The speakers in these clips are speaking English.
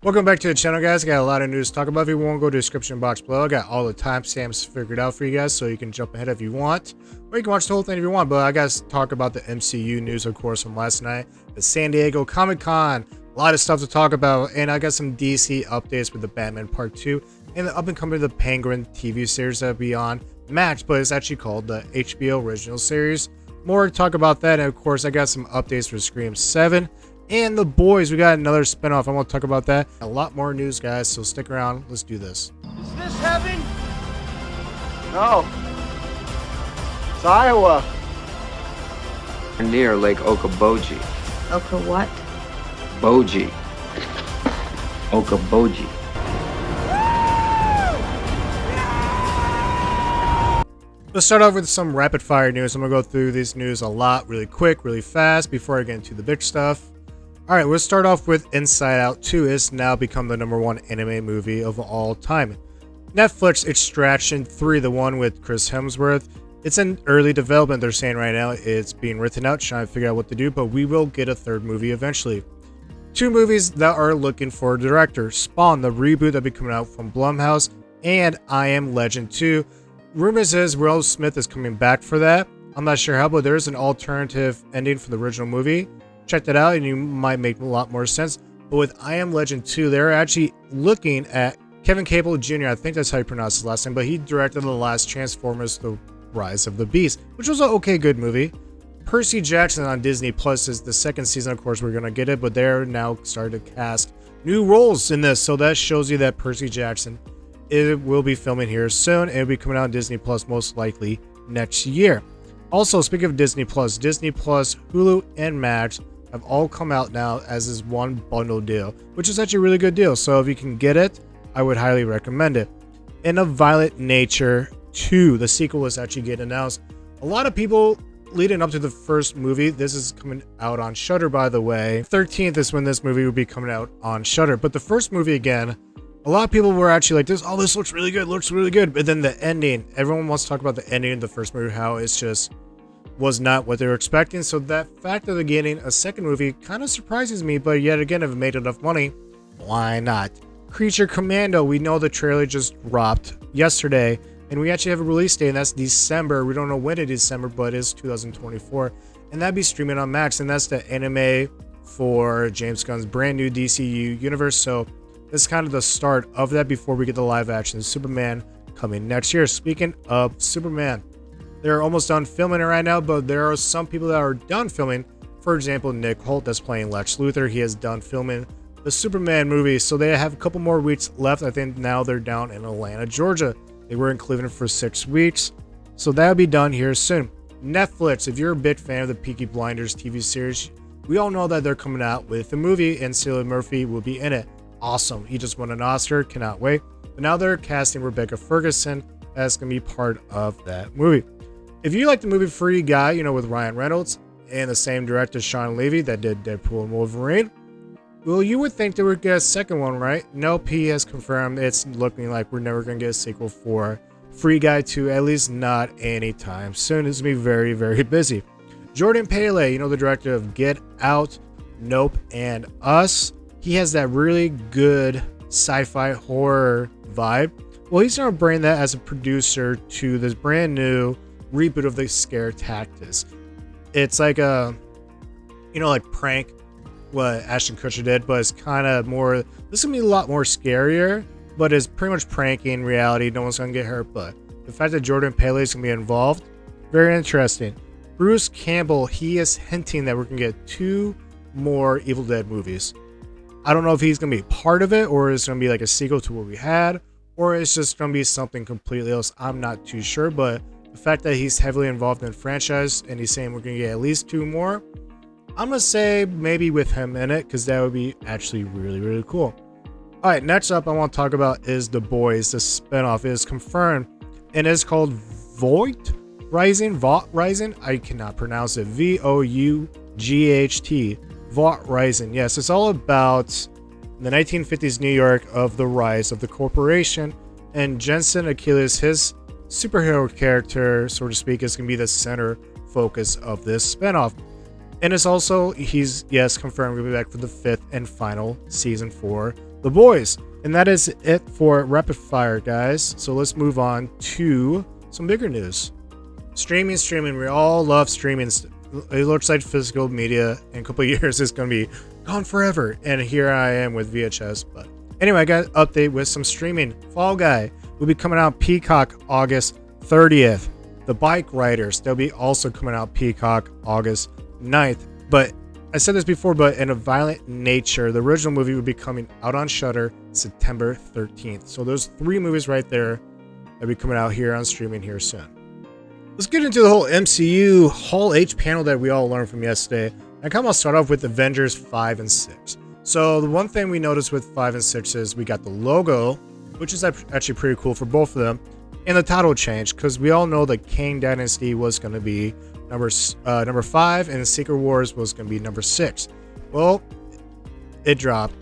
Welcome back to the channel, guys. I got a lot of news to talk about. If you want, go to the description box below. I got all the timestamps figured out for you guys, so you can jump ahead if you want, or you can watch the whole thing if you want. But I got to talk about the MCU news, of course, from last night, the San Diego Comic-Con. A lot of stuff to talk about, and I got some DC updates with the Batman Part 2 and the up-and-coming The Penguin TV series that will be on Max, but it's actually called the HBO Original Series. More to talk about that, and of course, I got some updates for Scream 7. And The Boys, we got another spinoff. I want to talk about that. A lot more news, guys, so stick around. Let's do this. Is this heaven? No. It's Iowa. Near Lake Okoboji. Oka what? Boji. Okoboji. Let's start off with some rapid fire news. I'm going to go through this news a lot, really quick, really fast, before I get into the big stuff. Alright, we'll start off with Inside Out 2 is now become the #1 anime movie of all time. Netflix Extraction 3, the one with Chris Hemsworth, it's in early development, they're saying right now. It's being written out, trying to figure out what to do, but we will get a third movie eventually. 2 movies that are looking for a director: Spawn, the reboot that'll be coming out from Blumhouse, and I Am Legend 2. Rumors is Will Smith is coming back for that. I'm not sure how, but there is an alternative ending for the original movie. Check that out and you might make a lot more sense. But with I Am Legend 2, they're actually looking at Kevin Campbell Jr. I think that's how you pronounce his last name, but he directed the last Transformers: The Rise of the Beast, which was an okay, good movie. Percy Jackson on Disney Plus is the second season. Of course, we're going to get it, but they're now starting to cast new roles in this. So that shows you that Percy Jackson will be filming here soon. It'll be coming out on Disney Plus most likely next year. Also, speaking of Disney Plus, Hulu, and Max have all come out now as this one bundle deal, which is actually a really good deal. So if you can get it, I would highly recommend it. In a Violent Nature 2, the sequel is actually getting announced. A lot of people leading up to the first movie, this is coming out on Shudder, by the way. 13th is when this movie will be coming out on Shudder. But the first movie, again, a lot of people were actually like, this looks really good. But then the ending, everyone wants to talk about the ending of the first movie, how it's just was not what they were expecting. So that fact of getting a second movie kind of surprises me, but yet again, if it made enough money, why not? Creature Commando, we know the trailer just dropped yesterday, and we actually have a release date, and that's December. We don't know when it is December, but it's 2024, and that'd be streaming on Max, and that's the anime for James Gunn's brand new DCU universe. So this is kind of the start of that before we get the live action Superman coming next year. Speaking of Superman, they're almost done filming it right now, but there are some people that are done filming. For example, Nick Holt, that's playing Lex Luthor, he is done filming the Superman movie, so they have a couple more weeks left. I think now they're down in Atlanta, Georgia. They were in Cleveland for 6 weeks, so that'll be done here soon. Netflix, if you're a big fan of the Peaky Blinders TV series, we all know that they're coming out with the movie, and Cillian Murphy will be in it. Awesome, he just won an Oscar, cannot wait. But now they're casting Rebecca Ferguson as going to be part of that movie. If you like the movie Free Guy, with Ryan Reynolds and the same director Sean Levy that did Deadpool and Wolverine, well, you would think they would get a second one, right? Nope, he has confirmed it's looking like we're never going to get a sequel for Free Guy 2, at least not anytime soon. It's going to be very, very busy. Jordan Peele, the director of Get Out, Nope, and Us, he has that really good sci-fi horror vibe. Well, he's going to bring that as a producer to this brand new reboot of the Scare Tactics. It's like a, like prank what Ashton Kutcher did, but it's kind of more, this is going to be a lot more scarier, but it's pretty much pranking reality. No one's going to get hurt, but the fact that Jordan Peele is going to be involved, very interesting. Bruce Campbell, he is hinting that we're going to get 2 more Evil Dead movies. I don't know if he's going to be part of it, or it's going to be like a sequel to what we had, or it's just going to be something completely else. I'm not too sure, but the fact that he's heavily involved in the franchise and he's saying we're going to get at least 2 more, I'm going to say maybe with him in it, because that would be actually really, really cool. All right, next up I want to talk about is The Boys. The spinoff is confirmed, and it's called Voight Rising. I cannot pronounce it. VOUGHT. Vought Rising. Yes, it's all about the 1950s New York of the rise of the corporation, and Jensen Achilles, his superhero character, so to speak, is going to be the center focus of this spinoff. And it's also, he's, yes, confirmed we'll be back for the 5th and final season for The Boys. And that is it for Rapid Fire, guys. So let's move on to some bigger news. Streaming. We all love streaming. It looks like physical media in a couple of years is going to be gone forever. And here I am with VHS. But anyway, I got an update with some streaming. Fall Guy will be coming out Peacock August 30th. The Bikeriders, they'll be also coming out Peacock August 9th. But I said this before, but in a violent nature, the original movie will be coming out on Shudder September 13th. So there's 3 movies right there that'll be coming out here on streaming here soon. Let's get into the whole MCU Hall H panel that we all learned from yesterday. I kind of want to start off with Avengers 5 and 6. So the one thing we noticed with 5 and 6 is we got the logo, which is actually pretty cool for both of them, and the title change, because we all know the Kang Dynasty was going to be number 5, and Secret Wars was going to be number 6. Well, it dropped.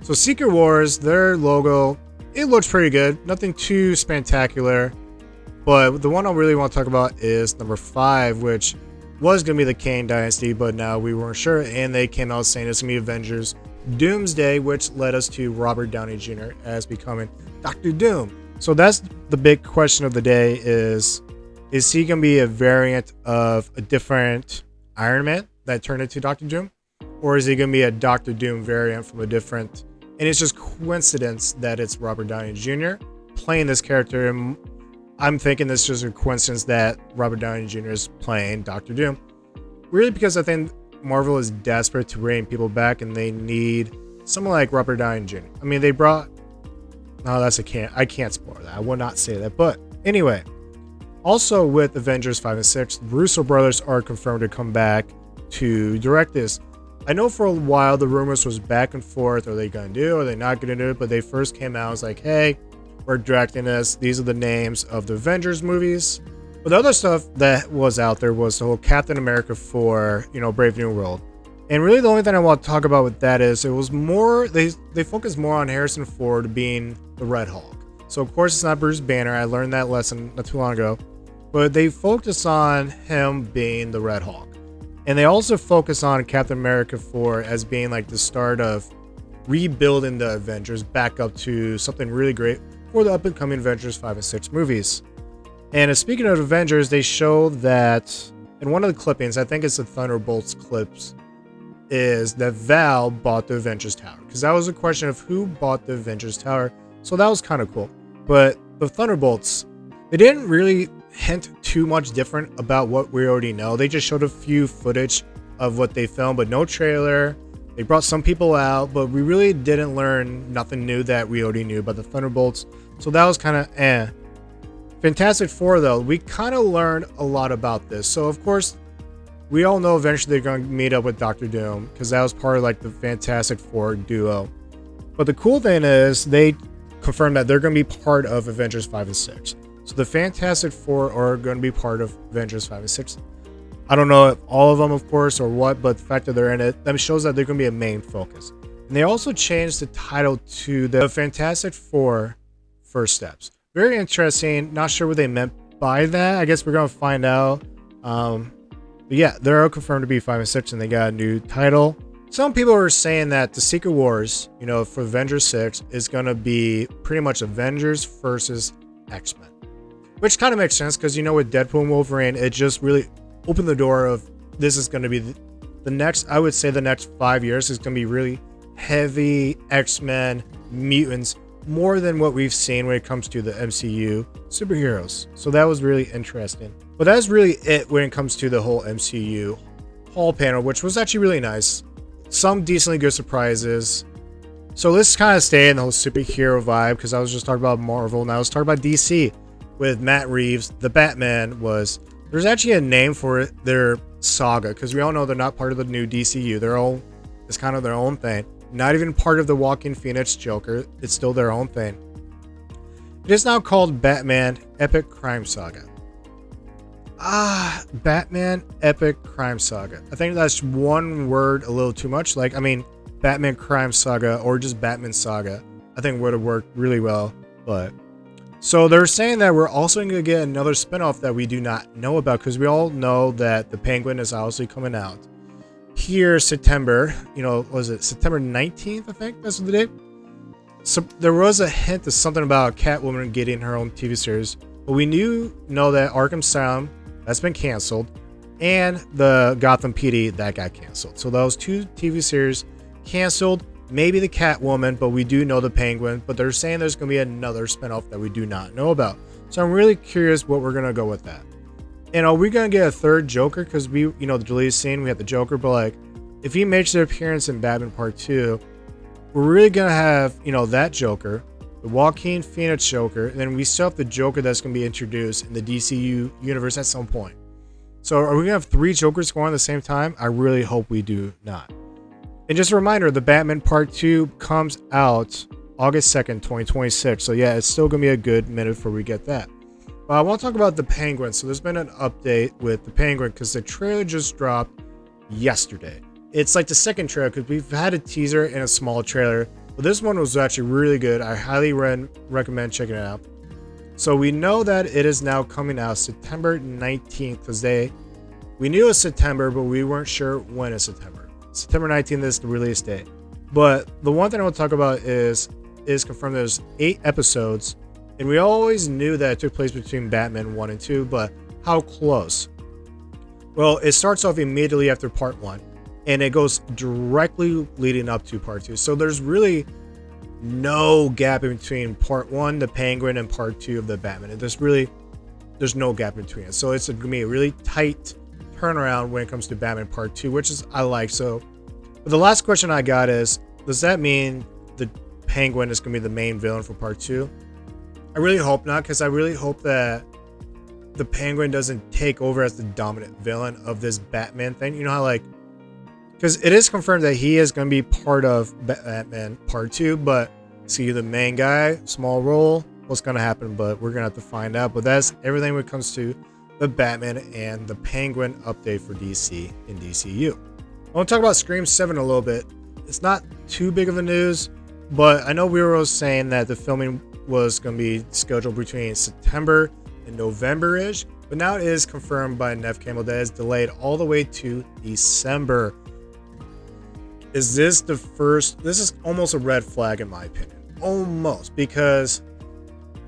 So Secret Wars, their logo, it looks pretty good. Nothing too spectacular. But the one I really want to talk about is number 5, which was going to be the Kang Dynasty, but now we weren't sure. And they came out saying it's going to be Avengers Doomsday, which led us to Robert Downey Jr. as becoming Dr. Doom. So that's the big question of the day is he going to be a variant of a different Iron Man that turned into Dr. Doom? Or is he going to be a Dr. Doom variant from a different... And it's just coincidence that it's Robert Downey Jr. playing this character. And I'm thinking this is just a coincidence that Robert Downey Jr. is playing Dr. Doom. Really, because I think Marvel is desperate to bring people back and they need someone like Robert Downey Jr. I mean, they brought... No, I can't spoil that. I will not say that. But anyway, also with Avengers 5 and 6, the Russo brothers are confirmed to come back to direct this. I know for a while the rumors was back and forth. Are they going to do it? Are they not going to do it? But they first came out and was like, hey, we're directing this. These are the names of the Avengers movies. But the other stuff that was out there was the whole Captain America for, Brave New World. And really the only thing I want to talk about with that is it was more, they focused more on Harrison Ford being the Red Hulk. So of course it's not Bruce Banner. I learned that lesson not too long ago. But they focus on him being the Red Hulk. And they also focus on Captain America 4 as being like the start of rebuilding the Avengers back up to something really great for the up and coming Avengers 5 and 6 movies. And speaking of Avengers, they show that in one of the clippings, I think it's the Thunderbolts clips, is that Val bought the Avengers Tower. Because that was a question of who bought the Avengers Tower. So that was kind of cool. But the Thunderbolts, they didn't really hint too much different about what we already know. They just showed a few footage of what they filmed, but no trailer. They brought some people out, but we really didn't learn nothing new that we already knew about the Thunderbolts. So that was kind of Fantastic Four, though, we kind of learned a lot about this. So, of course, we all know eventually they're going to meet up with Dr. Doom, because that was part of like the Fantastic Four duo. But the cool thing is they confirmed that they're going to be part of Avengers 5 and 6. So the Fantastic Four are going to be part of Avengers 5 and 6. I don't know if all of them, of course, or what, but the fact that they're in it, that shows that they're going to be a main focus. And they also changed the title to the Fantastic Four First Steps. Very interesting. Not sure what they meant by that. I guess we're going to find out. But yeah, they're all confirmed to be 5 and 6, and they got a new title. Some people are saying that the Secret Wars, for Avengers 6 is going to be pretty much Avengers versus X-Men. Which kind of makes sense because, with Deadpool and Wolverine, it just really opened the door of this is going to be the next, I would say the next 5 years is going to be really heavy X-Men, mutants, more than what we've seen when it comes to the MCU superheroes. So that was really interesting. But that's really it when it comes to the whole MCU hall panel, which was actually really nice. Some decently good surprises. So let's kind of stay in the whole superhero vibe because I was just talking about Marvel. Now let's talk about DC. With Matt Reeves, the Batman there's actually a name for it, their saga, because we all know they're not part of the new DCU. It's kind of their own thing. Not even part of the Walking Phoenix Joker. It's still their own thing. It is now called Batman Epic Crime Saga. Batman Epic Crime Saga. I think that's one word a little too much. Batman Crime Saga or just Batman Saga. I think would have worked really well, but... So they're saying that we're also going to get another spinoff that we do not know about, because we all know that the Penguin is obviously coming out here September. Was it September 19th? I think that's the date. So there was a hint of something about Catwoman getting her own TV series, but we know that Arkham Asylum, that's been canceled, and the Gotham PD, that got canceled. So those two TV series canceled. Maybe the Catwoman, but we do know the Penguin. But they're saying there's going to be another spinoff that we do not know about. So I'm really curious what we're going to go with that. And are we going to get a third Joker? Because the deleted scene, we had the Joker, but like, if he makes an appearance in Batman Part 2, we're really going to have, that Joker, the Joaquin Phoenix Joker, and then we still have the Joker that's going to be introduced in the DCU universe at some point. So are we going to have 3 Jokers going at the same time? I really hope we do not. And just a reminder, the Batman Part 2 comes out August 2nd, 2026. So yeah, it's still going to be a good minute before we get that. But I want to talk about the Penguin. So there's been an update with the Penguin because the trailer just dropped yesterday. It's like the second trailer because we've had a teaser and a small trailer. But this one was actually really good. I highly recommend checking it out. So we know that it is now coming out September 19th because we knew it was September, but we weren't sure when it's September. September 19th is the release date. But the one thing I want to talk about is confirmed there's 8 episodes. And we always knew that it took place between Batman 1 and 2, but how close? Well, it starts off immediately after Part 1, and it goes directly leading up to Part 2. So there's really no gap in between Part 1, the Penguin, and Part 2 of the Batman. And there's no gap in between it. So it's going to be a really tight turnaround when it comes to Batman Part 2, which is I like. So but the last question I got is, does that mean the Penguin is going to be the main villain for Part 2? I really hope not, because I really hope that the Penguin doesn't take over as the dominant villain of this Batman thing. You know how, like, because it is confirmed that he is going to be part of Batman Part 2, but see the main guy, small role, what's going to happen, but we're going to have to find out. But that's everything when it comes to the Batman and the Penguin update for DC and DCU. I want to talk about Scream 7 a little bit. It's not too big of a news, but I know we were saying that the filming was going to be scheduled between September and November-ish, but now it is confirmed by Neve Campbell that it's delayed all the way to December. Is this the first? This is almost a red flag in my opinion. Almost, because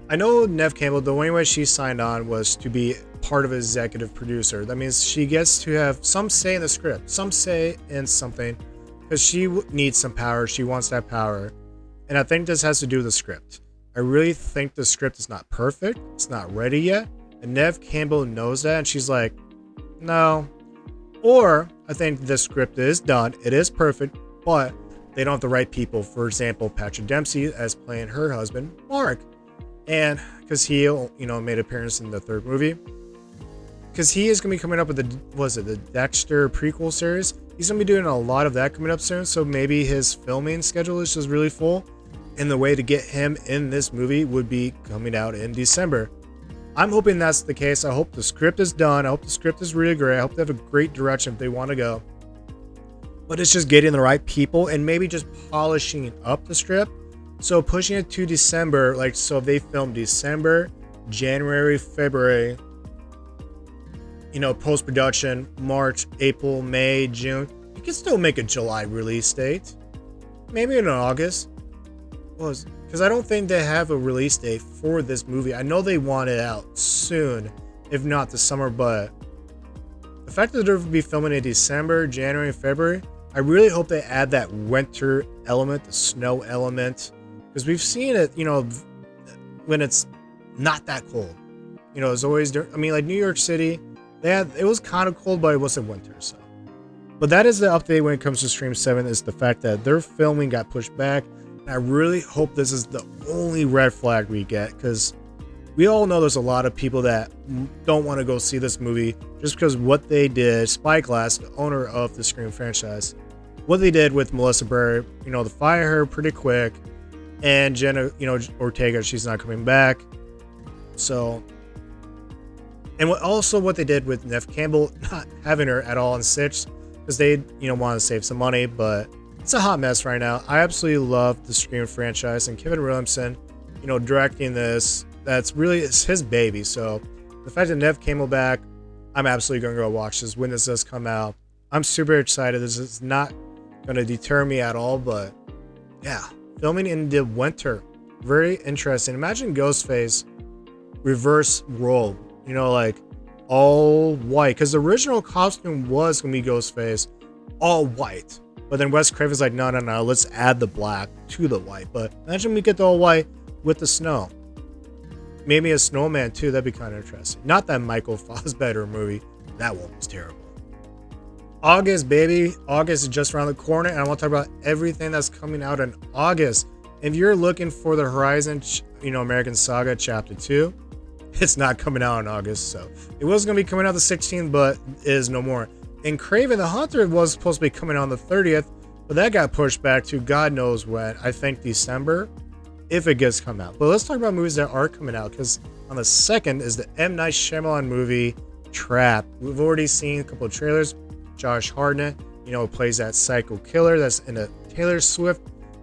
I know Neve Campbell, the only way she signed on was to be part of executive producer. That means she gets to have some say in the script, some say in something, because she needs some power. She wants that power. And I think this has to do with the script. I really think the script is not perfect. It's not ready yet. And Neve Campbell knows that. And she's like, no. Or I think the script is done. It is perfect, but they don't have the right people. For example, Patrick Dempsey as playing her husband, Mark. And because he, made an appearance in the 3rd movie. Because he is going to be coming up with the Dexter prequel series. He's going to be doing a lot of that coming up soon. So maybe his filming schedule is just really full. And the way to get him in this movie would be coming out in December. I'm hoping that's the case. I hope the script is done. I hope the script is really great. I hope they have a great direction if they want to go. But it's just getting the right people and maybe just polishing up the script. So pushing it to December, so if they film December, January, February, post-production, March, April, May, June, you can still make a July release date. Maybe in August. Because I don't think they have a release date for this movie. I know they want it out soon, if not this summer, but the fact that they'll be filming in December, January, and February, I really hope they add that winter element, the snow element, because we've seen it, when it's not that cold. It's always, New York City, it was kind of cold, but it wasn't winter, so. But that is the update when it comes to Scream 7, is the fact that their filming got pushed back. I really hope this is the only red flag we get, because we all know there's a lot of people that don't want to go see this movie just because what they did. Spyglass, the owner of the Scream franchise, what they did with Melissa Barrett, to fire her pretty quick, and Jenna, Ortega, she's not coming back. So, and what they did with Neve Campbell, not having her at all in Stitch, because they, want to save some money, but it's a hot mess right now. I absolutely love the Scream franchise, and Kevin Williamson, directing this that's really it's his baby. So the fact that Nev Campbell back, I'm absolutely gonna go watch this when this does come out. I'm super excited. This is not gonna deter me at all, but yeah, filming in the winter, very interesting. Imagine Ghostface reverse role, you know, like all white, because the original costume was gonna be Ghostface all white, but then Wes Craven's like, no, let's add the black to the white. But imagine we get the all white with the snow. Maybe a snowman too. That'd be kind of interesting. Not that Michael Fassbender movie. That one was terrible. August, baby. August is just around the corner, and I want to talk about everything that's coming out in August. If you're looking for the Horizon, American Saga Chapter 2, it's not coming out in August. So it was going to be coming out the 16th, but it is no more. And Kraven the Hunter was supposed to be coming out on the 30th, but that got pushed back to God knows when. I think December, if it gets come out. But let's talk about movies that are coming out, because on the 2nd is the M. Night Shyamalan movie Trap. We've already seen a couple of trailers. Josh Hartnett, plays that psycho killer that's in a Taylor Swift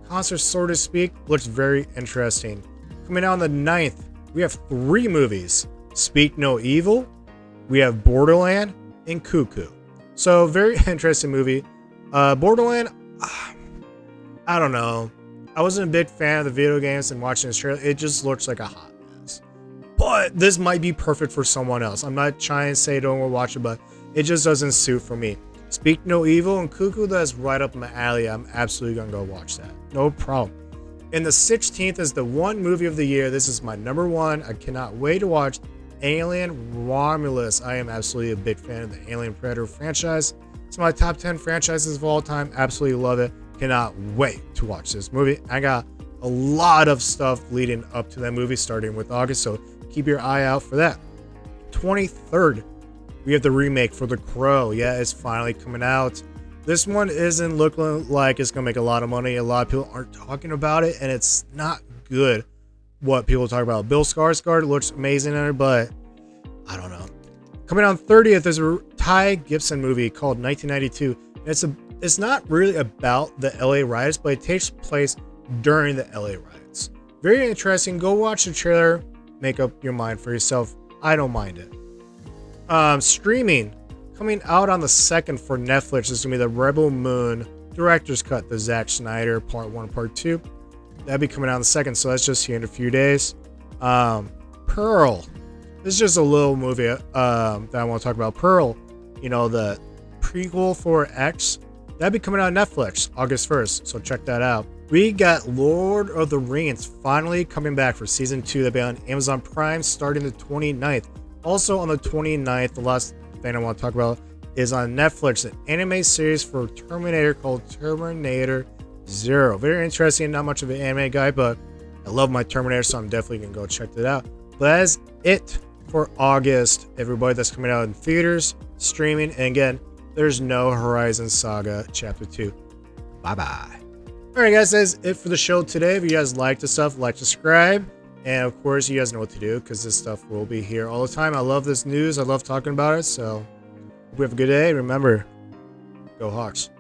concert, so to speak. Looks very interesting. Coming out on the 9th, we have 3 movies. Speak No Evil, we have Borderland, and Cuckoo. So very interesting movie. Borderland, I don't know. I wasn't a big fan of the video games, and watching this trailer, it just looks like a hot mess. But this might be perfect for someone else. I'm not trying to say don't go watch it, but it just doesn't suit for me. Speak No Evil and Cuckoo, that's right up my alley. I'm absolutely gonna go watch that. No problem. And the 16th is the one movie of the year. This is my number 1. I cannot wait to watch Alien Romulus. I am absolutely a big fan of the Alien Predator franchise. It's my top 10 franchises of all time. Absolutely love it. Cannot wait to watch this movie. I got a lot of stuff leading up to that movie starting with August, so keep your eye out for that. 23rd, we have the remake for The Crow. Yeah, it's finally coming out. This one isn't looking like it's gonna make a lot of money. A lot of people aren't talking about it, and it's not good what people talk about. Bill Skarsgård looks amazing in it, but I don't know. Coming on 30th is a Ty Gibson movie called 1992. It's not really about the LA riots, but it takes place during the LA riots. Very interesting. Go watch the trailer. Make up your mind for yourself. I don't mind it. Streaming. Coming out on the 2nd for Netflix is going to be the Rebel Moon Director's Cut, the Zack Snyder Part 1, Part 2. That'll be coming out on the 2nd, so that's just here in a few days. Pearl. This is just a little movie that I want to talk about. Pearl, the prequel for X. That'll be coming out on Netflix August 1st, so check that out. We got Lord of the Rings finally coming back for Season 2. That'll be on Amazon Prime starting the 29th. Also on the 29th, the last thing I want to talk about is on Netflix, an anime series for Terminator called Terminator Zero. Very interesting. Not much of an anime guy, but I love my Terminator, so I'm definitely going to go check that out. But that is it for August, everybody. That's coming out in theaters, streaming, and again, there's no Horizon Saga Chapter 2. Bye-bye. Alright guys, that's it for the show today. If you guys like the stuff, like, subscribe. And of course, you guys know what to do, because this stuff will be here all the time. I love this news. I love talking about it. So, hope you have a good day. Remember, go Hawks.